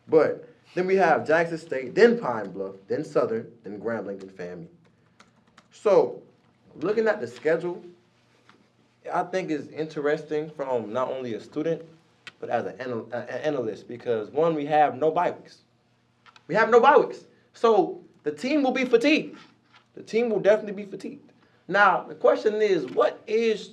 But then we have Jackson State, then Pine Bluff, then Southern, then Grambling, then FAMU. So, looking at the schedule, I think it's interesting from not only a student, but as an analyst, because one, we have no bye weeks. We have no bye weeks. So, the team will be fatigued. The team will definitely be fatigued. Now, the question is, what is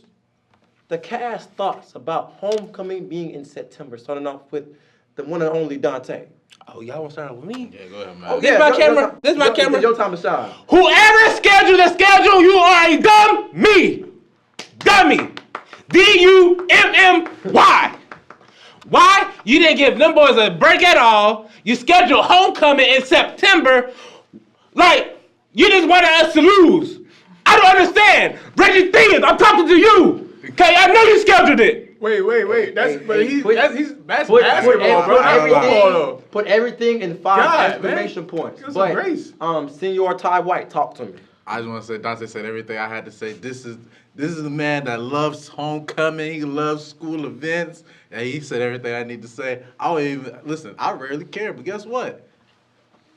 the cast thoughts about homecoming being in September, starting off with the one and only Dante? Oh, y'all want to start with me? Yeah, go ahead, man. Oh, this is my camera. This is my camera. It's your time to shine. Whoever scheduled the schedule, you are a dummy. Dummy. D-U-M-M-Y. Why? You didn't give them boys a break at all. You scheduled homecoming in September. Like, you just wanted us to lose. I don't understand. Reggie Theus, I'm talking to you. Okay, I know you scheduled it. Wait. That's basketball, Put bro. put everything in 5 God, exclamation man. points. Give us some grace. Senor Ty White, talk to me. I just want to say, Dante said everything I had to say. This is the man that loves homecoming. He loves school events. And he said everything I need to say. I don't even, listen, I rarely care, but guess what?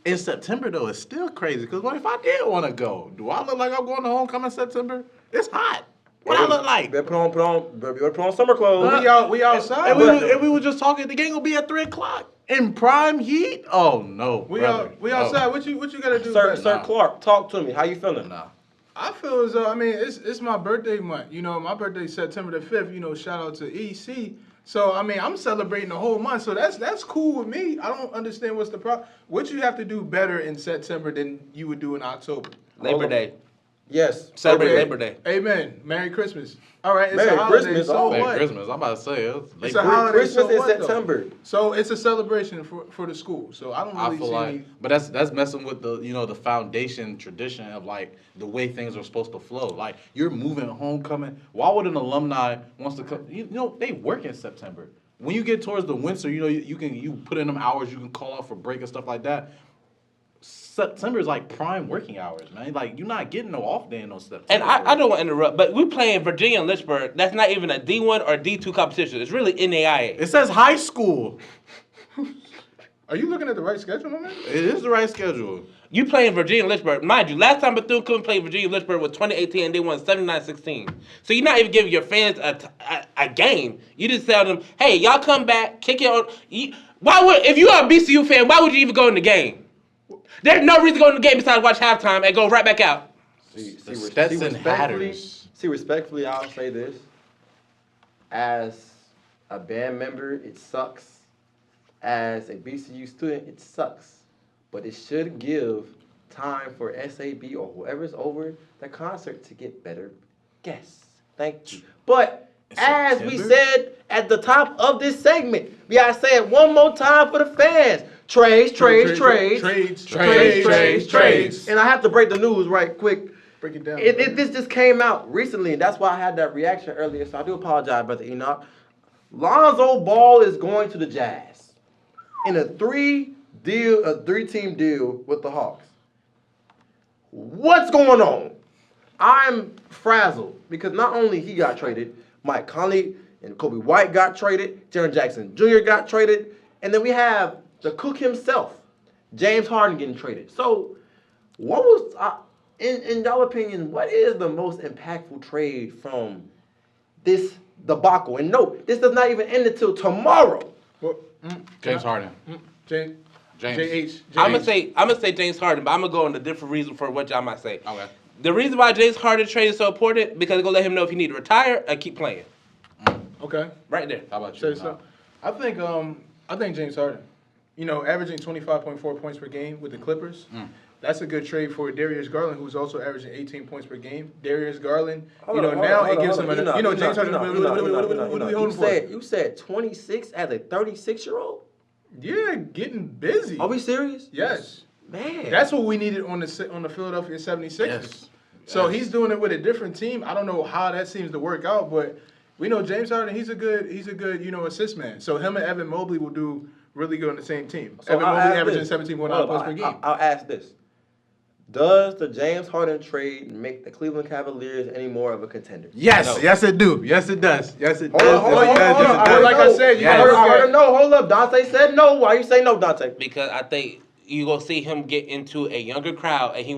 In September, though, it's still crazy. Because what if I did want to go? Do I look like I'm going to homecoming in September? It's hot. What I look like? Better put on summer clothes. We outside. And we were just talking, the game will be at 3 o'clock. In prime heat? Oh, no. We brother. outside. Oh. What you gotta do? Sir better? Clark, talk to me. How you feeling? Nah. I feel as though, it's my birthday month. You know, my birthday's September the 5th. You know, shout out to EC. So, I'm celebrating the whole month. So that's cool with me. I don't understand what's the problem. What you have to do better in September than you would do in October? Labor Day. Yes. Celebrate Okay. Labor Day. Amen. Merry Christmas. All right, it's Merry a holiday. Christmas. So Oh, Merry what? Christmas. I'm about to say it. It's a holiday. Christmas so in what, though? September. So it's a celebration for the school. So I don't really I feel see like, any. but that's messing with the foundation tradition of like the way things are supposed to flow. Like you're moving homecoming. Why would an alumni wants to come? You know they work in September. When you get towards the winter, you put in them hours. You can call off for break and stuff like that. September is like prime working hours, man. Like you're not getting no off day in no September. And I don't want to interrupt, but we're playing Virginia and Lynchburg. That's not even a D1 or D2 competition. It's really NAIA. It says high school. Are you looking at the right schedule, my man? It is the right schedule. You playing Virginia and Lynchburg. Mind you, last time Bethune-Cookman played Virginia and Lynchburg was 2018 and they won 79-16. So you're not even giving your fans a game. You just tell them, hey, y'all come back, kick it on. If you are a BCU fan, why would you even go in the game? There's no reason to go in the game besides watch halftime and go right back out. The Stetson Hatters. Respectfully, I'll say this. As a band member, it sucks. As a BCU student, it sucks. But it should give time for SAB or whoever's over the concert to get better guests. Thank you. But as we said at the top of this segment, we gotta say it one more time for the fans. Trades. And I have to break the news right quick. Break it down. This just came out recently, and that's why I had that reaction earlier, so I do apologize, Brother Enoch. Lonzo Ball is going to the Jazz in a three-team deal with the Hawks. What's going on? I'm frazzled because not only he got traded, Mike Conley and Kobe White got traded, Jaren Jackson Jr. got traded, and then we have the cook himself, James Harden, getting traded. So, what was, in y'all opinion, what is the most impactful trade from this debacle? And no, this does not even end until tomorrow. James Harden. James. JH. I'm gonna say James Harden, but I'm gonna go on a different reason for what y'all might say. Okay. The reason why James Harden trade is so important because it's gonna let him know if he need to retire or keep playing. Okay. Right there. How about Say you? so. I think James Harden. You know, averaging 25.4 points per game with the Clippers. That's a good trade for Darius Garland, who's also averaging 18 points per game. Darius Garland, it gives him a. James Harden. You said 26 as a 36-year-old? Yeah, getting busy. Are we serious? Yes. Man. That's what we needed on the Philadelphia 76ers. Yes. So he's doing it with a different team. I don't know how that seems to work out, but we know James Harden, he's a good, assist man. So him and Evan Mobley will do really good on the same team. So Evan I'll Mobley ask averaging this. 17.9 points per game. I'll ask this. Does the James Harden trade make the Cleveland Cavaliers any more of a contender? Yes, No. yes it do. Yes it does. Yes it Hold does. on, hold on, Yes, it does. hold on. Yes, it does. Like I said, you I gotta heard look a no. Hold up. Dante said no. Why you say no, Dante? Because I think you gonna see him get into a younger crowd, and he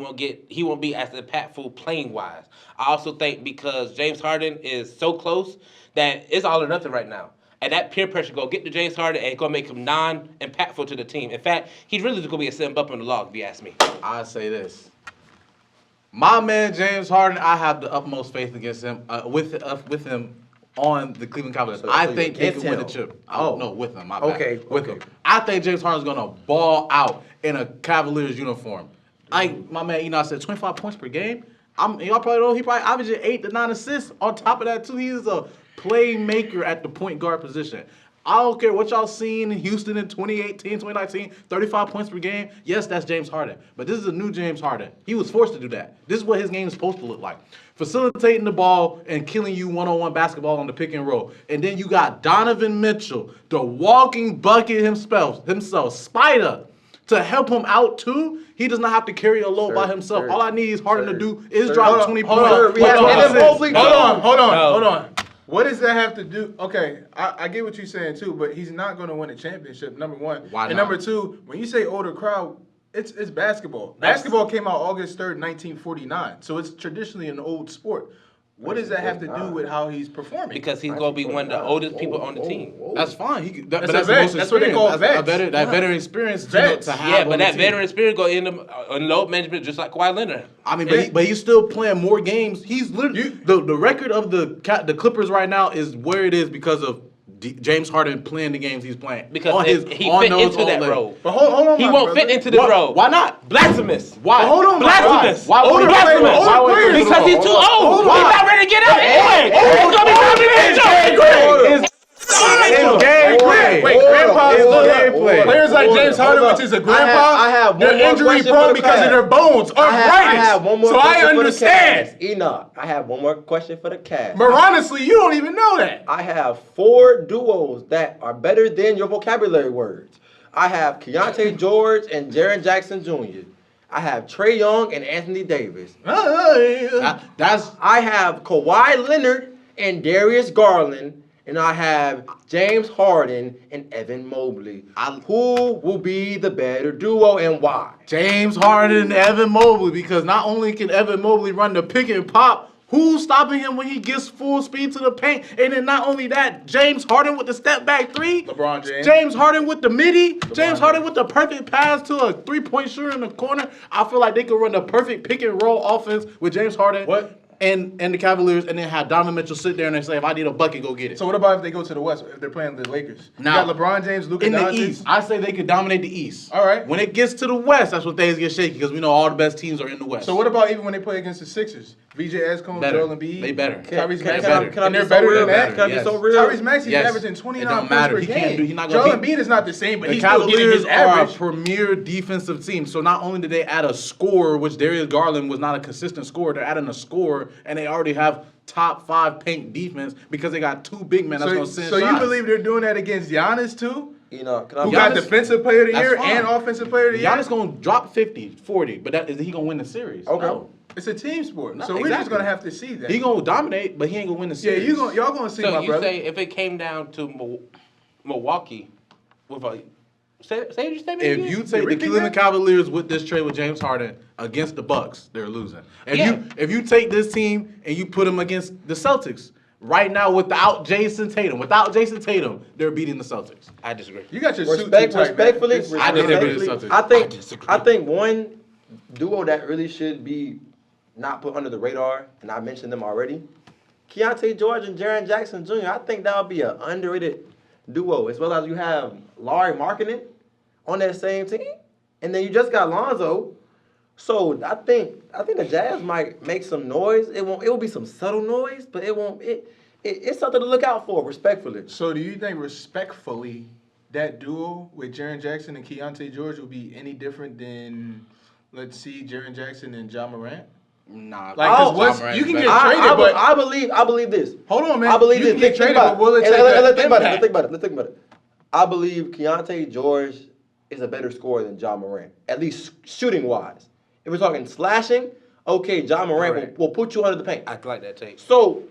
won't be as impactful playing wise. I also think because James Harden is so close that it's all or nothing right now. And that peer pressure go get to James Harden and gonna make him non-impactful to the team. In fact, he's really just gonna be a sitting bump on the log, if you ask me. I say this. My man James Harden, I have the utmost faith against him, with him on the Cleveland Cavaliers. So I you think they against can win the him? chip. Oh. No, with him. My bad. Okay, with okay. him. I think James Harden's gonna ball out in a Cavaliers uniform. Like my man Enoch said, 25 points per game. Y'all probably know he probably averaging 8 to 9 assists. On top of that too, he is a playmaker at the point guard position. I don't care what y'all seen in Houston in 2018, 2019, 35 points per game. Yes, that's James Harden. But this is a new James Harden. He was forced to do that. This is what his game is supposed to look like. Facilitating the ball and killing you one-on-one basketball on the pick and roll. And then you got Donovan Mitchell, the walking bucket himself, Spider, to help him out too. He does not have to carry a load by himself. All I need is Harden to do is drop 20 points. Hold on. What does that have to do? Okay, I get what you're saying too, but he's not going to win a championship, number one. Why and not? number two, when you say older crowd, it's basketball. Basketball came out August 3rd, 1949, so it's traditionally an old sport. What does that have to do with how he's performing? Because he's gonna be one of the oldest people on the team. That's fine. But That's that's a the vet. most That's what they call experience. vets. That veteran experience Vets. to have. Yeah, on but the that team. veteran spirit go in load management just like Kawhi Leonard. I mean, but he's still playing more games. He's literally the record of the Clippers right now is where it is because of James Harden playing the games he's playing. Because he fit into that role. But hold on, He my won't brother. fit into the role. Why not? Blasphemous. Why? But hold on, my Blasphemous. Why? Older Blasphemous. players- older players- Because he's too old. Why? He's not ready to get up anyway. He's gonna be Donovan Mitchell. It's gameplay. Wait, grandpa's It's gameplay. Players like James Harden, which is a grandpa, I have one they're more injury question prone for the because of Cavs. their bones, I arthritis. have one more so I question for the understand. Cavs. Enoch, I have one more question for the Cavs. But honestly, you don't even know that. I have 4 duos that are better than your vocabulary words. I have Keontae George and Jaren Jackson Jr. I have Trae Young and Anthony Davis. That's I have Kawhi Leonard and Darius Garland. And I have James Harden and Evan Mobley. Who will be the better duo and why? James Harden and Evan Mobley, because not only can Evan Mobley run the pick and pop, who's stopping him when he gets full speed to the paint? And then not only that, James Harden with the step back three. LeBron James. James Harden with the midi. James Harden with the perfect pass to a three-point shooter in the corner. I feel like they could run the perfect pick and roll offense with James Harden. What? And the Cavaliers, and then have Donovan Mitchell sit there and they say, if I need a bucket, go get it. So what about if they go to the West, if they're playing the Lakers? Now, you got LeBron James, Luka in the Doncic. East, I say they could dominate the East. All right. When it gets to the West, that's when things get shaky because we know all the best teams are in the West. So what about even when they play against the Sixers? VJ Escombe, Better. Joel Embiid. They better. Tyrese Can I- Maxey. Can I And be they're so better real? than that? Can I be Yes. so real? Tyrese Maxey's Yes. averaging It 29 don't points matter. per He game. can't do- he not Joel gonna beat- Embiid is not the same, but The he's still getting his Cavaliers are a average. premier defensive team. So not only did they add a scorer, which Darius Garland was not a consistent scorer, they're adding a scorer, and they already have top 5 paint defense because they got 2 big men that's going to send So you shots. believe they're doing that against Giannis too? Can I Who be got Giannis- defensive player of the That's year fine. and offensive player of the year? Giannis going to drop 50, 40, but is he going to win the series? Okay. No. It's a team sport, No, so we're just exactly. gonna have to see that. He going to dominate, but he ain't going to win the yeah, series. y'all gonna see So my you brother. say if it came down to Milwaukee with a say your statement If again? you take the repeat Cleveland that? Cavaliers with this trade with James Harden against the Bucks, they're losing. Yeah. If you take this team and you put them against the Celtics, right now without Jason Tatum, they're beating the Celtics. I disagree. You got your suit too tight, man. Respectfully, This- I think they're beating the Celtics. I think one duo that really should be not put under the radar, and I mentioned them already, Keontae George and Jaren Jackson Jr. I think that would be an underrated duo, as well as you have Larry Markkinen on that same team, and then you just got Lonzo. So I think the Jazz might make some noise. It will be some subtle noise, but it won't. It's something to look out for, respectfully. So do you think respectfully that duo with Jaren Jackson and Keontae George will be any different than, let's see, Jaren Jackson and John Morant? Nah, Like, 'cause Oh, what's- John you can Morant's get better. traded, but I believe this. hold on, man. I believe you this. can get traded, but will it take Let's that think about it. impact? Let's think about it. I believe Keontae George is a better scorer than John Morant, at least shooting wise. If we're talking slashing, okay, John Morant will put you under the paint. I like that take. So,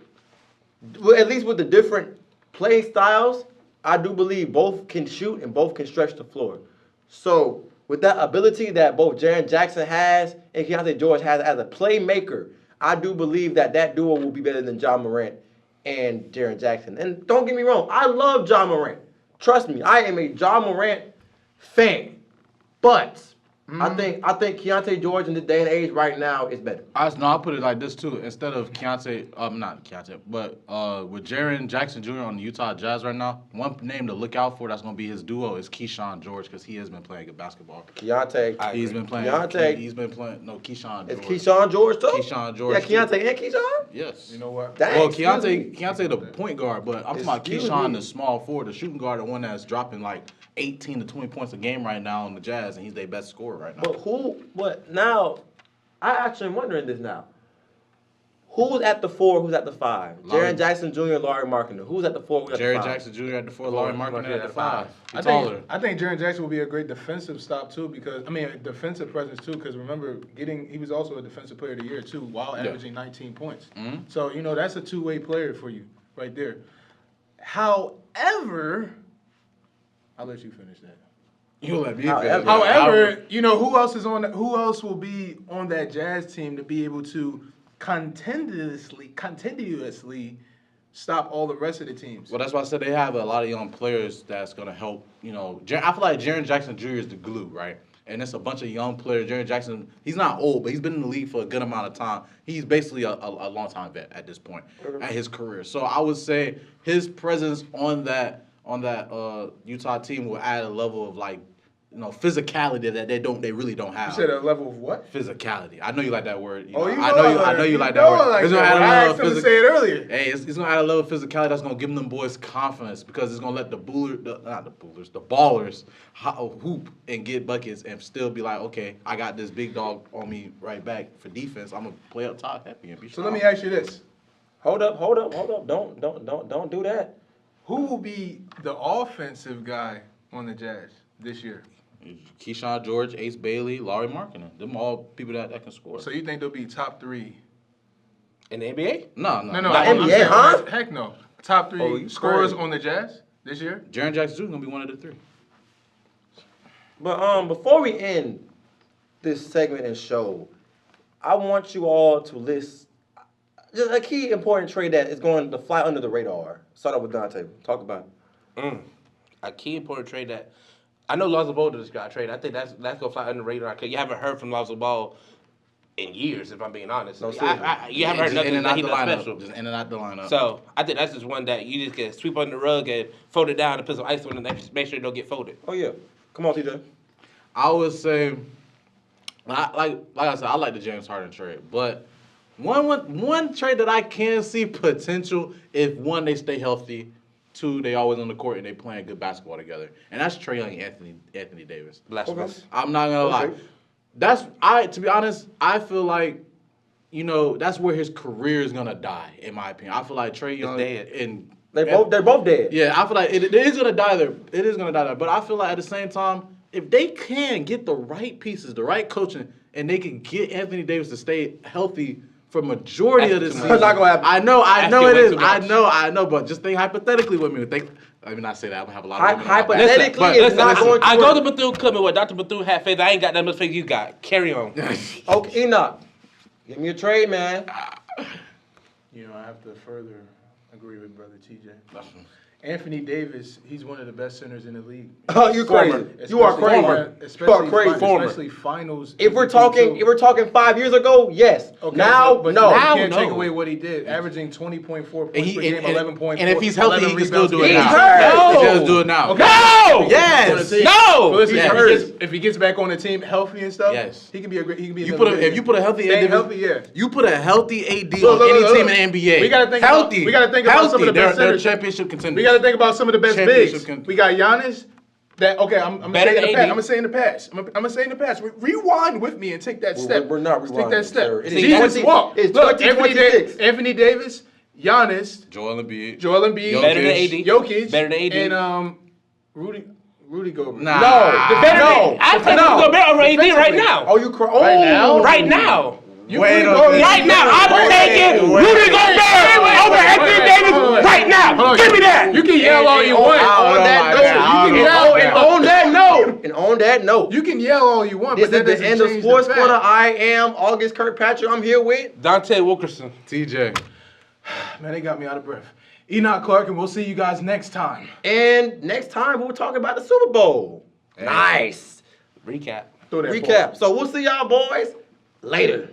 at least with the different play styles, I do believe both can shoot and both can stretch the floor. So, with that ability that both Jaren Jackson has and Keontae George has as a playmaker, I do believe that duo will be better than John Morant and Jaren Jackson. And don't get me wrong, I love John Morant. Trust me, I am a John Morant fan. But I think Keontae George in the day and age right now is better. I'll put it like this too. Instead of Keontae, not Keontae, but with Jaren Jackson Jr. on the Utah Jazz right now, one name to look out for that's going to be his duo is Keyshawn George because he has been playing good basketball. Keontae. He's been playing. Keontae. He's been playing. No, Keyshawn George. Is Keyshawn George too? Keyshawn George. Yeah, Keontae and Keyshawn? Yes. You know what? Dang, Well, excuse me. Keontae the point guard, but I'm talking about Excuse Keyshawn, me. the small forward, the shooting guard, the one that's dropping like 18 to 20 points a game right now on the Jazz, and he's their best scorer right now. But now, I actually am wondering this now. Who's at the 4, who's at the 5? Larry- Jaren Jackson Jr., Larry Markkinen. Who's at the 4, who's at the 5? Jaren Jackson Jr. at the 4, Larry Markkinen at the 5. He's I taller. think Jaren Jackson will be a great defensive stop too because a defensive presence too because remember he was also a defensive player of the year too while averaging 19 points. Mm-hmm. So that's a two-way player for you right there. However, I'll let you finish that. You let me However- finish. However, who else will be on that Jazz team to be able to continuously stop all the rest of the teams? Well, that's why I said they have a lot of young players that's going to help, I feel like Jaren Jackson Jr. is the glue, right? And it's a bunch of young players. Jaren Jackson, he's not old, but he's been in the league for a good amount of time. He's basically a long-time vet at this point at his career. So I would say his presence on that Utah team will add a level of physicality that they really don't have. You said a level of what? Physicality. I know you like that word. You know I know you like that word. It's gonna add a I level asked him to say it earlier. Hey, it's gonna add a level of physicality that's gonna give them boys confidence because it's gonna let the ballers hoop and get buckets and still be like, okay, I got this big dog on me right back for defense. I'm gonna play up top happy and be So strong. let me ask you this: Hold up. Don't do that. who will be the offensive guy on the Jazz this year? Keyshawn George, Ace Bailey, Larry Markkinen. Them all people that can score. So you think they'll be top 3? In the NBA? No. No, Not I'm NBA, saying, huh? Heck no. Top 3 Oh, you scorers crazy. on the Jazz this year? Jaren Jackson Jr. gonna be one of the 3. But before we end this segment and show, I want you all to list just a key important trade that is going to fly under the radar. Start off with Dante. Talk about it. A key important trade that I know Lonzo Ball just got traded. I think that's gonna fly under the radar because you haven't heard from Lonzo Ball in years, if I'm being honest. No, seriously. You haven't heard nothing that he does special. Just in and out the lineup. So I think that's just one that you just can sweep under the rug and fold it down and put some ice on it and make sure it don't get folded. Oh yeah, come on, TJ. I would say, like I said, I like the James Harden trade, but one trade that I can see potential if one they stay healthy, 2 they always on the court and they playing good basketball together, and that's Trae Young and Anthony Davis. Blasphemous. I'm not gonna lie, Okay. to be honest, I feel like that's where his career is gonna die, in my opinion. I feel like Trae Young dead. and They're both dead. yeah, I feel like it is gonna die there. It is gonna die there. But I feel like at the same time, if they can get the right pieces, the right coaching, and they can get Anthony Davis to stay healthy for majority of the That's too season, much. Not gonna happen. I know Asking it way is. too much. I know. But just think hypothetically with me. Let me not say that. I'm gonna have a lot of women on my back. Hypothetically, But it's not going to I work. go to Bethune-Cookman where Dr. Bethune had faith. I ain't got that much faith you got. Carry on. Okay, Enoch, give me a trade, man. I have to further agree with Brother TJ. Anthony Davis, he's one of the best centers in the league. Oh, you're crazy. You are crazy. You are crazy. Especially finals. If we're MVP talking 5 years ago, yes. Okay, Now, but no. you Now, can't take no. away what he did, averaging 20.4 points And he- per game, and- 11 points. and if he's healthy, he can still do it He's now. hurt. He does do it now. Okay. No! Yes. No! But listen, Yes. if he gets back on the team healthy and stuff, Yes. he can be a great. He can be. You another if you put a healthy Staying individual, healthy, yeah. you put a healthy AD Look, on any look, team look. in the NBA. We gotta think healthy. about- we gotta think about some of the best They're centers. championship contenders. We got to think about some of the best Championship bigs. contenders. We got Giannis. That okay? I'm gonna Better say in than the past. AD. I'm gonna say in the past. I'm gonna say in the past. Rewind with me and take that step. We're not Take rewinding, that step. sir. It is Jesus 20 walk. it's Look, 2026. Anthony Davis, Giannis, Joel Embiid. Joel Embiid, Jokic. Better than AD. Jokic, Better than AD. and Rudy Gobert. Nah. No, the better. No. I take No. Rudy Gobert over AD right Defensively. now. Oh, you cry. Oh, Right now? Right now. Wait a Rudy minute. Right now, I'm taking Rudy Gobert over Anthony Davis right now. Give me that. You can yell all you And want. on that note, You can and yell. on that note, You can yell all you want, this but that is the doesn't end of change Sports the Corner. fact. I am August Kirkpatrick. I'm here with. Dante Wilkerson. TJ. Man, they got me out of breath. Enoch Clark, and we'll see you guys next time. And next time we'll talk about the Super Bowl. Nice. Recap. Throw that ball. Recap. So we'll see y'all boys later.